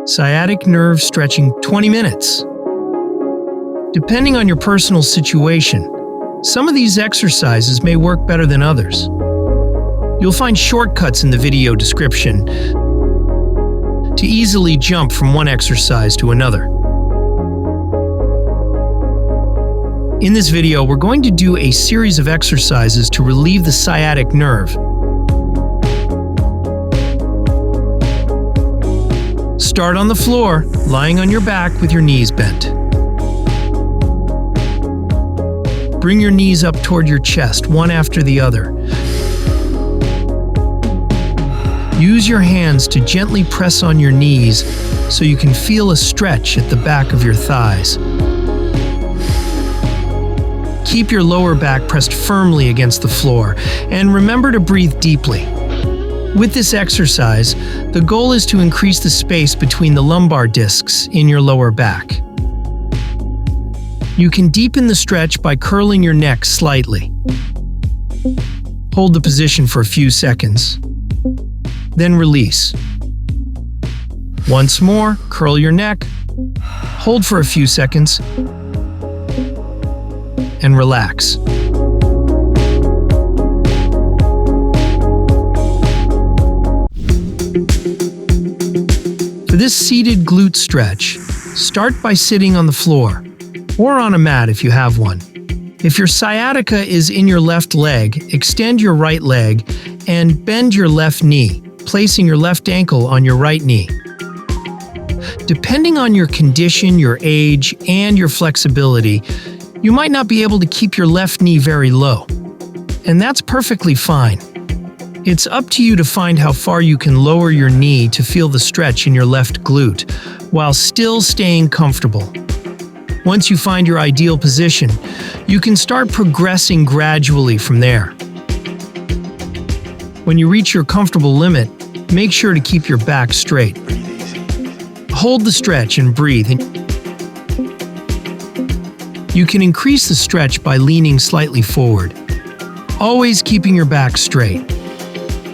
Sciatic nerve stretching 20 minutes. Depending on your personal situation, some of these exercises may work better than others. You'll find shortcuts in the video description to easily jump from one exercise to another. In this video, we're going to do a series of exercises to relieve the sciatic nerve. Start on the floor, lying on your back with your knees bent. Bring your knees up toward your chest, one after the other. Use your hands to gently press on your knees so you can feel a stretch at the back of your thighs. Keep your lower back pressed firmly against the floor, and remember to breathe deeply. With this exercise, the goal is to increase the space between the lumbar discs in your lower back. You can deepen the stretch by curling your neck slightly. Hold the position for a few seconds, then release. Once more, curl your neck, hold for a few seconds, and relax. For this seated glute stretch, start by sitting on the floor, or on a mat if you have one. If your sciatica is in your left leg, extend your right leg and bend your left knee, placing your left ankle on your right knee. Depending on your condition, your age, and your flexibility, you might not be able to keep your left knee very low, and that's perfectly fine. It's up to you to find how far you can lower your knee to feel the stretch in your left glute, while still staying comfortable. Once you find your ideal position, you can start progressing gradually from there. When you reach your comfortable limit, make sure to keep your back straight. Hold the stretch and breathe. You can increase the stretch by leaning slightly forward, always keeping your back straight.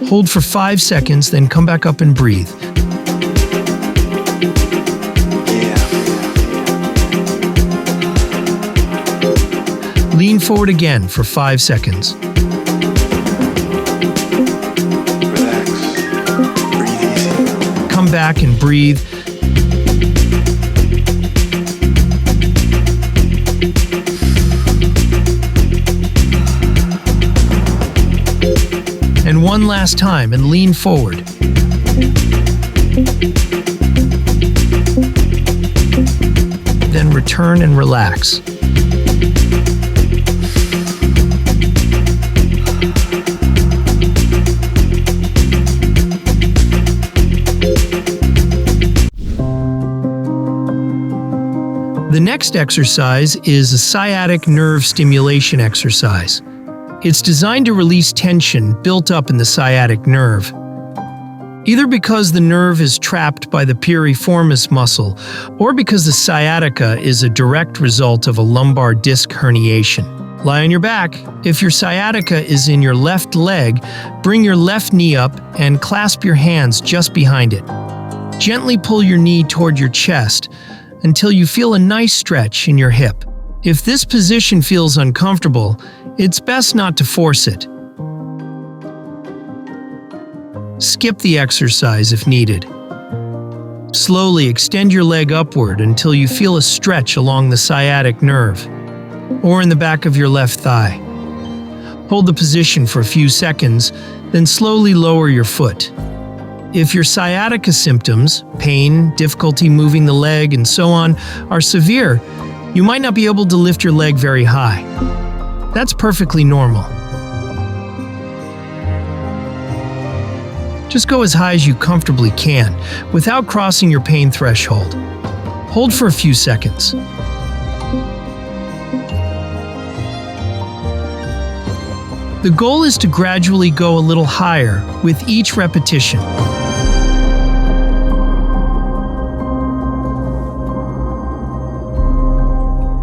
Hold for 5 seconds, then come back up and breathe. Lean forward again for 5 seconds. Relax. Breathe easy. Come back and breathe. And one last time, and lean forward. Then return and relax. The next exercise is a sciatic nerve stimulation exercise. It's designed to release tension built up in the sciatic nerve. Either because the nerve is trapped by the piriformis muscle, or because the sciatica is a direct result of a lumbar disc herniation. Lie on your back. If your sciatica is in your left leg, bring your left knee up and clasp your hands just behind it. Gently pull your knee toward your chest until you feel a nice stretch in your hip. If this position feels uncomfortable, it's best not to force it. Skip the exercise if needed. Slowly extend your leg upward until you feel a stretch along the sciatic nerve, or in the back of your left thigh. Hold the position for a few seconds, then slowly lower your foot. If your sciatica symptoms, pain, difficulty moving the leg, and so on, are severe, you might not be able to lift your leg very high. That's perfectly normal. Just go as high as you comfortably can, without crossing your pain threshold. Hold for a few seconds. The goal is to gradually go a little higher with each repetition.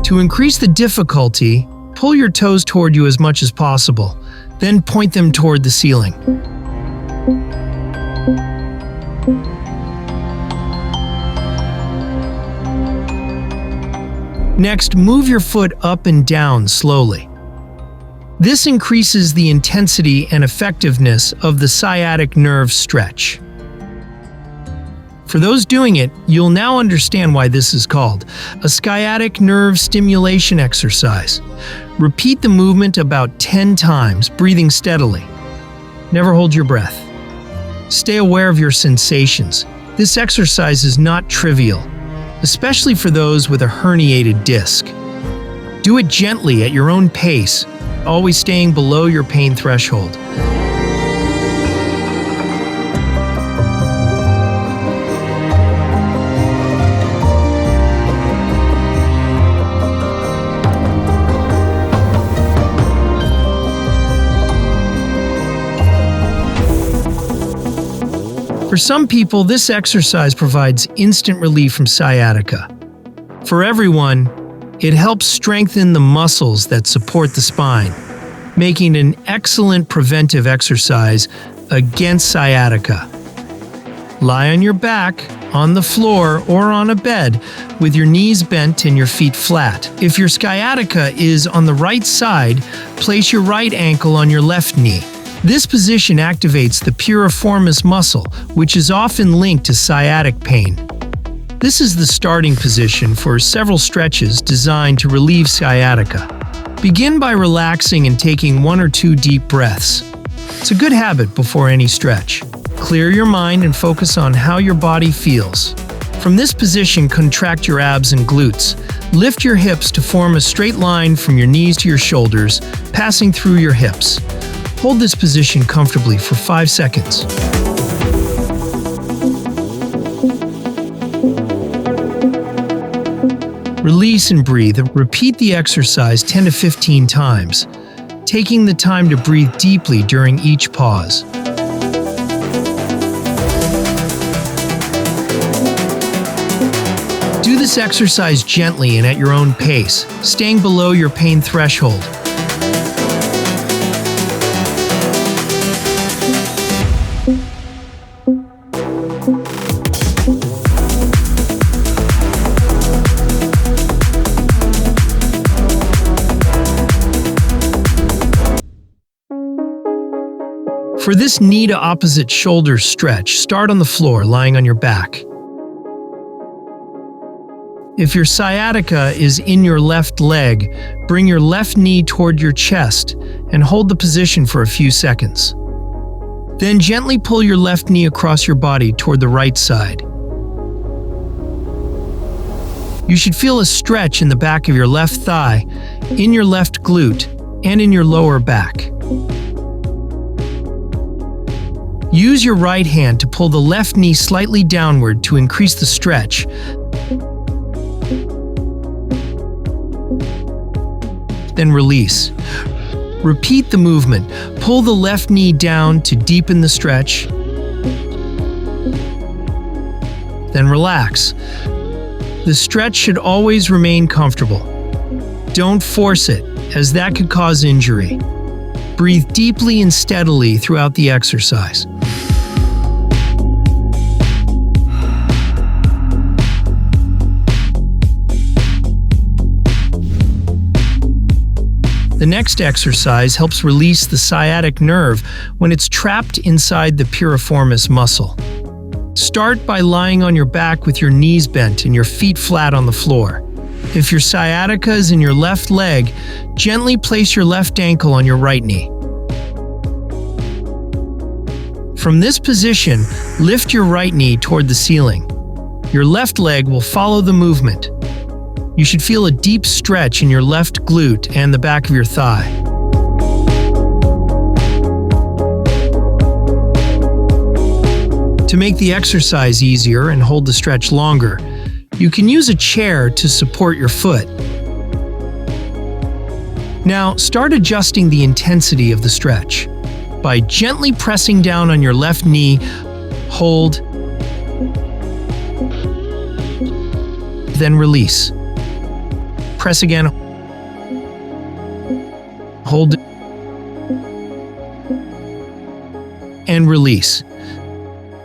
To increase the difficulty, pull your toes toward you as much as possible, then point them toward the ceiling. Next, move your foot up and down slowly. This increases the intensity and effectiveness of the sciatic nerve stretch. For those doing it, you'll now understand why this is called a sciatic nerve stimulation exercise. Repeat the movement about 10 times, breathing steadily. Never hold your breath. Stay aware of your sensations. This exercise is not trivial, especially for those with a herniated disc. Do it gently at your own pace, always staying below your pain threshold. For some people, this exercise provides instant relief from sciatica. For everyone, it helps strengthen the muscles that support the spine, making an excellent preventive exercise against sciatica. Lie on your back, on the floor, or on a bed with your knees bent and your feet flat. If your sciatica is on the right side, place your right ankle on your left knee. This position activates the piriformis muscle, which is often linked to sciatic pain. This is the starting position for several stretches designed to relieve sciatica. Begin by relaxing and taking 1 or 2 deep breaths. It's a good habit before any stretch. Clear your mind and focus on how your body feels. From this position, contract your abs and glutes. Lift your hips to form a straight line from your knees to your shoulders, passing through your hips. Hold this position comfortably for 5 seconds. Release and breathe. Repeat the exercise 10 to 15 times, taking the time to breathe deeply during each pause. Do this exercise gently and at your own pace, staying below your pain threshold. For this knee to opposite shoulder stretch, start on the floor, lying on your back. If your sciatica is in your left leg, bring your left knee toward your chest and hold the position for a few seconds. Then gently pull your left knee across your body toward the right side. You should feel a stretch in the back of your left thigh, in your left glute, and in your lower back. Use your right hand to pull the left knee slightly downward to increase the stretch. Then release. Repeat the movement. Pull the left knee down to deepen the stretch. Then relax. The stretch should always remain comfortable. Don't force it, as that could cause injury. Breathe deeply and steadily throughout the exercise. The next exercise helps release the sciatic nerve when it's trapped inside the piriformis muscle. Start by lying on your back with your knees bent and your feet flat on the floor. If your sciatica is in your left leg, gently place your left ankle on your right knee. From this position, lift your right knee toward the ceiling. Your left leg will follow the movement. You should feel a deep stretch in your left glute and the back of your thigh. To make the exercise easier and hold the stretch longer, you can use a chair to support your foot. Now, start adjusting the intensity of the stretch. By gently pressing down on your left knee, hold, then release. Press again, hold, and release.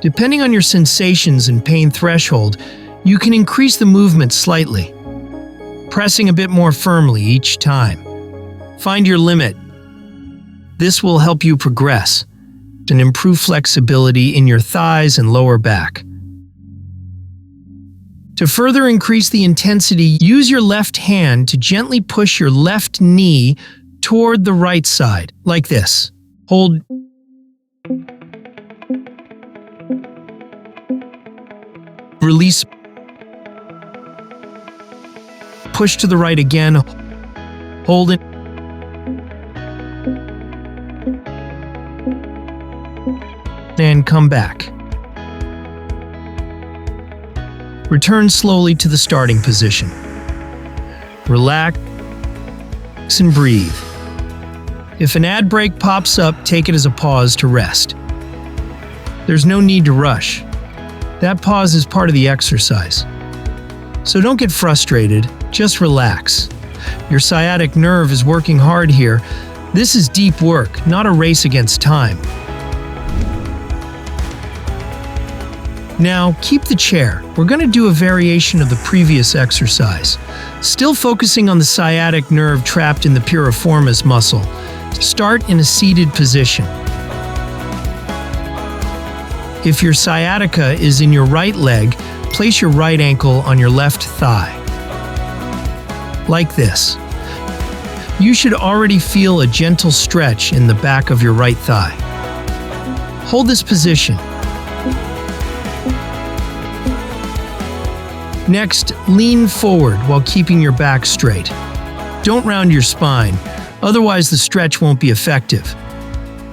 Depending on your sensations and pain threshold, you can increase the movement slightly. pressing a bit more firmly each time. Find your limit. This will help you progress and improve flexibility in your thighs and lower back. To further increase the intensity, use your left hand to gently push your left knee toward the right side, like this. Hold. Release. Push to the right again. Hold it. And come back. Return slowly to the starting position. Relax and breathe. If an ad break pops up, take it as a pause to rest. There's no need to rush. That pause is part of the exercise. So don't get frustrated, just relax. Your sciatic nerve is working hard here. This is deep work, not a race against time. Now, keep the chair. We're going to do a variation of the previous exercise. Still focusing on the sciatic nerve trapped in the piriformis muscle. Start in a seated position. If your sciatica is in your right leg, place your right ankle on your left thigh. Like this. You should already feel a gentle stretch in the back of your right thigh. Hold this position. Next, lean forward while keeping your back straight. Don't round your spine, otherwise the stretch won't be effective.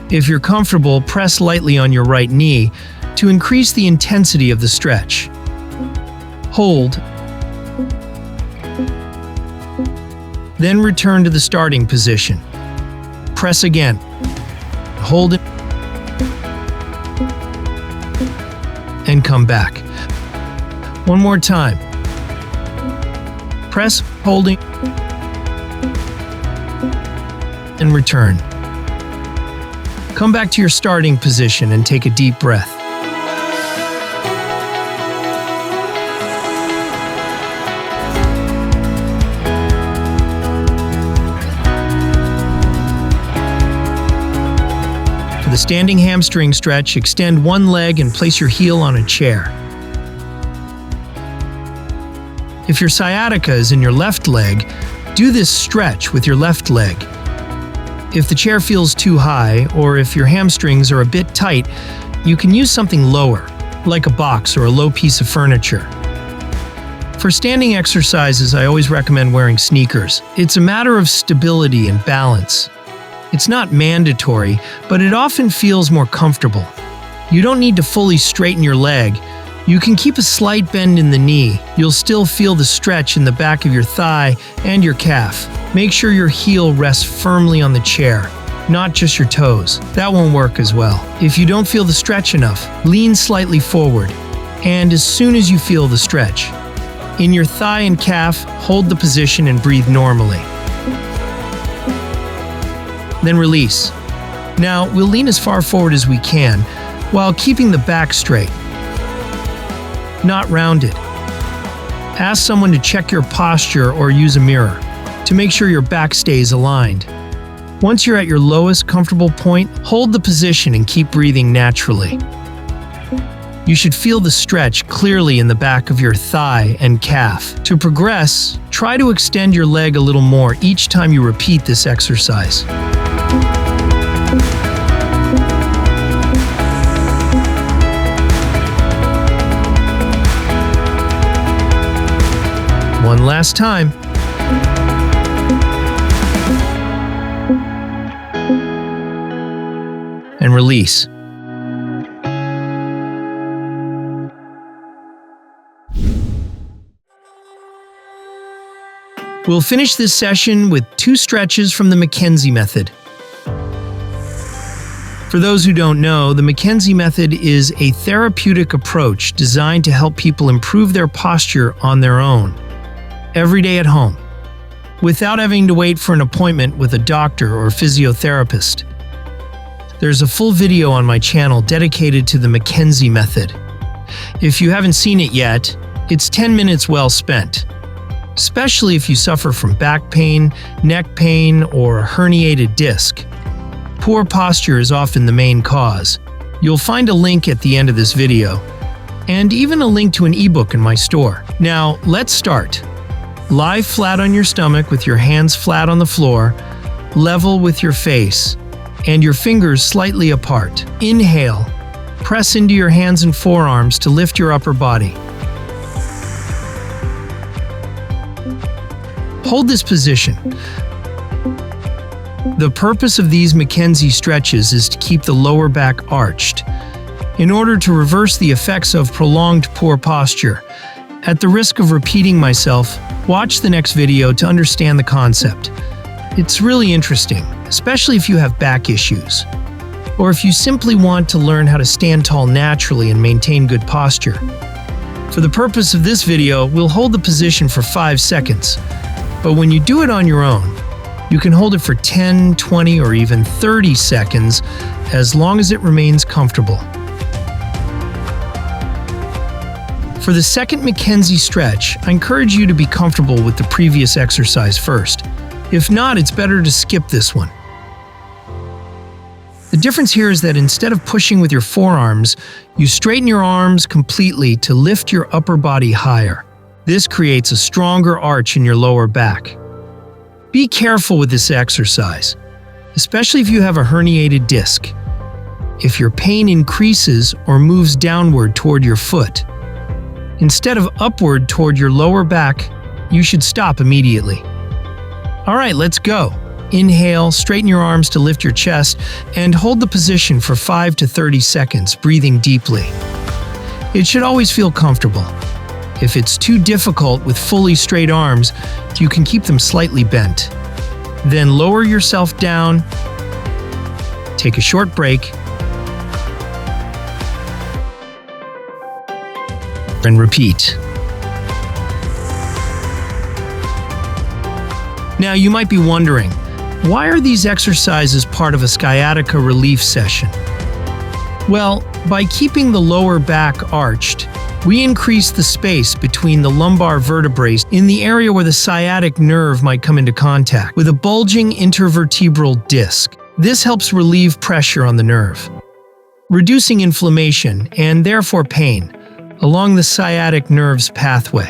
If you're comfortable, press lightly on your right knee to increase the intensity of the stretch. Hold. Then return to the starting position. Press again. Hold it. And come back. One more time. Press, holding, and return. Come back to your starting position and take a deep breath. For the standing hamstring stretch, extend one leg and place your heel on a chair. If your sciatica is in your left leg, do this stretch with your left leg. If the chair feels too high, or if your hamstrings are a bit tight, you can use something lower, like a box or a low piece of furniture. For standing exercises, I always recommend wearing sneakers. It's a matter of stability and balance. It's not mandatory, but it often feels more comfortable. You don't need to fully straighten your leg. You can keep a slight bend in the knee. You'll still feel the stretch in the back of your thigh and your calf. Make sure your heel rests firmly on the chair, not just your toes. That won't work as well. If you don't feel the stretch enough, lean slightly forward. And as soon as you feel the stretch, in your thigh and calf, hold the position and breathe normally. Then release. Now, we'll lean as far forward as we can, while keeping the back straight, not rounded. Ask someone to check your posture or use a mirror to make sure your back stays aligned. Once you're at your lowest comfortable point, hold the position and keep breathing naturally. You should feel the stretch clearly in the back of your thigh and calf. To progress, try to extend your leg a little more each time you repeat this exercise. One last time. And release. We'll finish this session with 2 stretches from the McKenzie method. For those who don't know, the McKenzie method is a therapeutic approach designed to help people improve their posture on their own, every day at home, without having to wait for an appointment with a doctor or physiotherapist. There's a full video on my channel dedicated to the McKenzie method. If you haven't seen it yet, it's 10 minutes well spent. especially if you suffer from back pain, neck pain, or a herniated disc. Poor posture is often the main cause. You'll find a link at the end of this video, and even a link to an ebook in my store. Now, let's start. Lie flat on your stomach with your hands flat on the floor, level with your face, and your fingers slightly apart. Inhale. Press into your hands and forearms to lift your upper body. Hold this position. The purpose of these McKenzie stretches is to keep the lower back arched, in order to reverse the effects of prolonged poor posture. At the risk of repeating myself, watch the next video to understand the concept. It's really interesting, especially if you have back issues, or if you simply want to learn how to stand tall naturally and maintain good posture. For the purpose of this video, we'll hold the position for 5 seconds. But when you do it on your own, you can hold it for 10, 20, or even 30 seconds, as long as it remains comfortable. For the second McKenzie stretch, I encourage you to be comfortable with the previous exercise first. If not, it's better to skip this one. The difference here is that instead of pushing with your forearms, you straighten your arms completely to lift your upper body higher. This creates a stronger arch in your lower back. Be careful with this exercise, especially if you have a herniated disc. If your pain increases or moves downward toward your foot, instead of upward toward your lower back, you should stop immediately. All right, let's go. Inhale, straighten your arms to lift your chest, and hold the position for 5 to 30 seconds, breathing deeply. It should always feel comfortable. If it's too difficult with fully straight arms, you can keep them slightly bent. Then lower yourself down, take a short break, and repeat. Now you might be wondering, why are these exercises part of a sciatica relief session? Well, by keeping the lower back arched, we increase the space between the lumbar vertebrae in the area where the sciatic nerve might come into contact with a bulging intervertebral disc. This helps relieve pressure on the nerve, reducing inflammation and therefore pain along the sciatic nerve's pathway.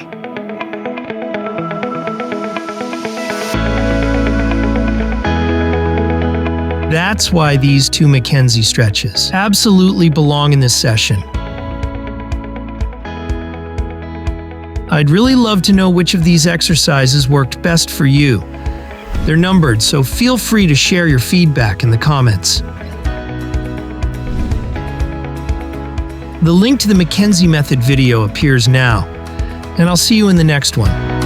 That's why these two McKenzie stretches absolutely belong in this session. I'd really love to know which of these exercises worked best for you. They're numbered, so feel free to share your feedback in the comments. The link to the McKenzie method video appears now, and I'll see you in the next one.